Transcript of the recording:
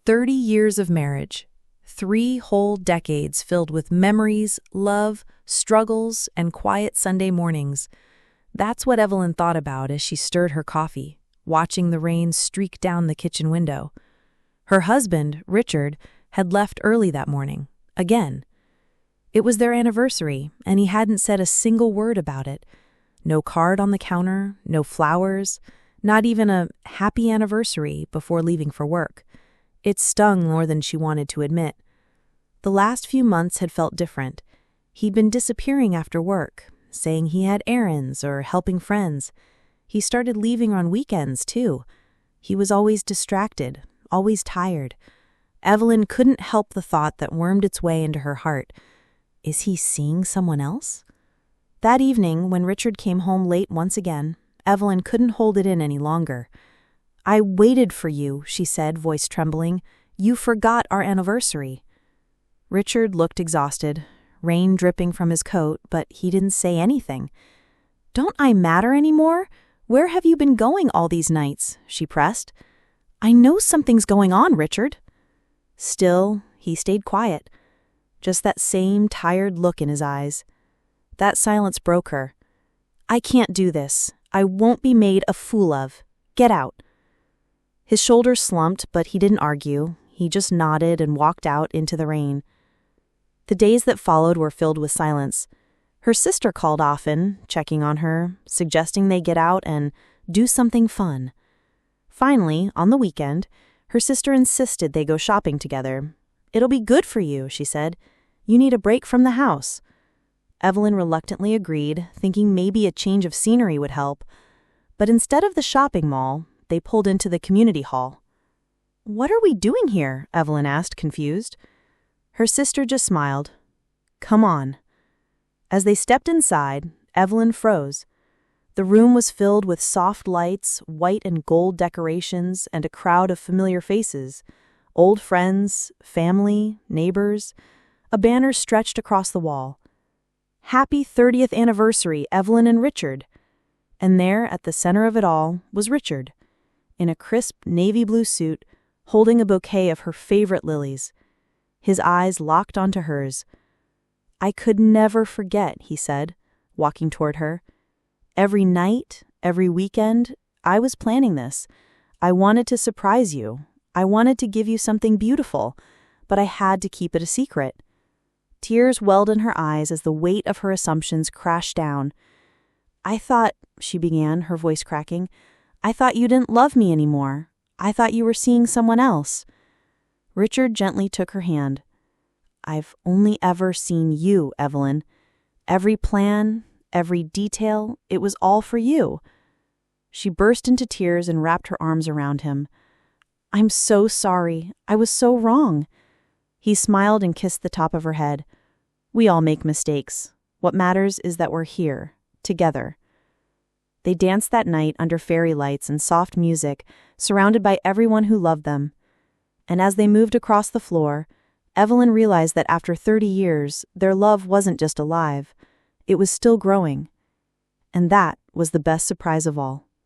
30 years of marriage. 3 whole decades filled with memories, love, struggles, and quiet Sunday mornings. That's what Evelyn thought about as she stirred her coffee, watching the rain streak down the kitchen window. Her husband, Richard, had left early that morning, again. It was their anniversary, and he hadn't said a single word about it. No card on the counter, no flowers, not even a happy anniversary before leaving for work. It stung more than she wanted to admit. The last few months had felt different. He'd been disappearing after work, saying he had errands or helping friends. He started leaving on weekends, too. He was always distracted, always tired. Evelyn couldn't help the thought that wormed its way into her heart. Is he seeing someone else? That evening, when Richard came home late once again, Evelyn couldn't hold it in any longer. "I waited for you," she said, voice trembling. "You forgot our anniversary." Richard looked exhausted, rain dripping from his coat, but he didn't say anything. "Don't I matter anymore? Where have you been going all these nights?" she pressed. "I know something's going on, Richard." Still, he stayed quiet. Just that same tired look in his eyes. That silence broke her. "I can't do this. I won't be made a fool of. Get out." His shoulders slumped, but he didn't argue. He just nodded and walked out into the rain. The days that followed were filled with silence. Her sister called often, checking on her, suggesting they get out and do something fun. Finally, on the weekend, her sister insisted they go shopping together. "It'll be good for you," she said. "You need a break from the house." Evelyn reluctantly agreed, thinking maybe a change of scenery would help. But instead of the shopping mall, they pulled into the community hall. "What are we doing here?" Evelyn asked, confused. Her sister just smiled. "Come on." As they stepped inside, Evelyn froze. The room was filled with soft lights, white and gold decorations, and a crowd of familiar faces. Old friends, family, neighbors. A banner stretched across the wall. "Happy 30th anniversary, Evelyn and Richard." And there, at the center of it all, was Richard, in a crisp navy blue suit, holding a bouquet of her favorite lilies. His eyes locked onto hers. "I could never forget," he said, walking toward her. "Every night, every weekend, I was planning this. I wanted to surprise you. I wanted to give you something beautiful, but I had to keep it a secret." Tears welled in her eyes as the weight of her assumptions crashed down. "I thought," she began, her voice cracking, "I thought you didn't love me anymore. I thought you were seeing someone else." Richard gently took her hand. "I've only ever seen you, Evelyn. Every plan, every detail, it was all for you." She burst into tears and wrapped her arms around him. "I'm so sorry. I was so wrong." He smiled and kissed the top of her head. "We all make mistakes. What matters is that we're here, together." They danced that night under fairy lights and soft music, surrounded by everyone who loved them. And as they moved across the floor, Evelyn realized that after 30 years, their love wasn't just alive. It was still growing. And that was the best surprise of all.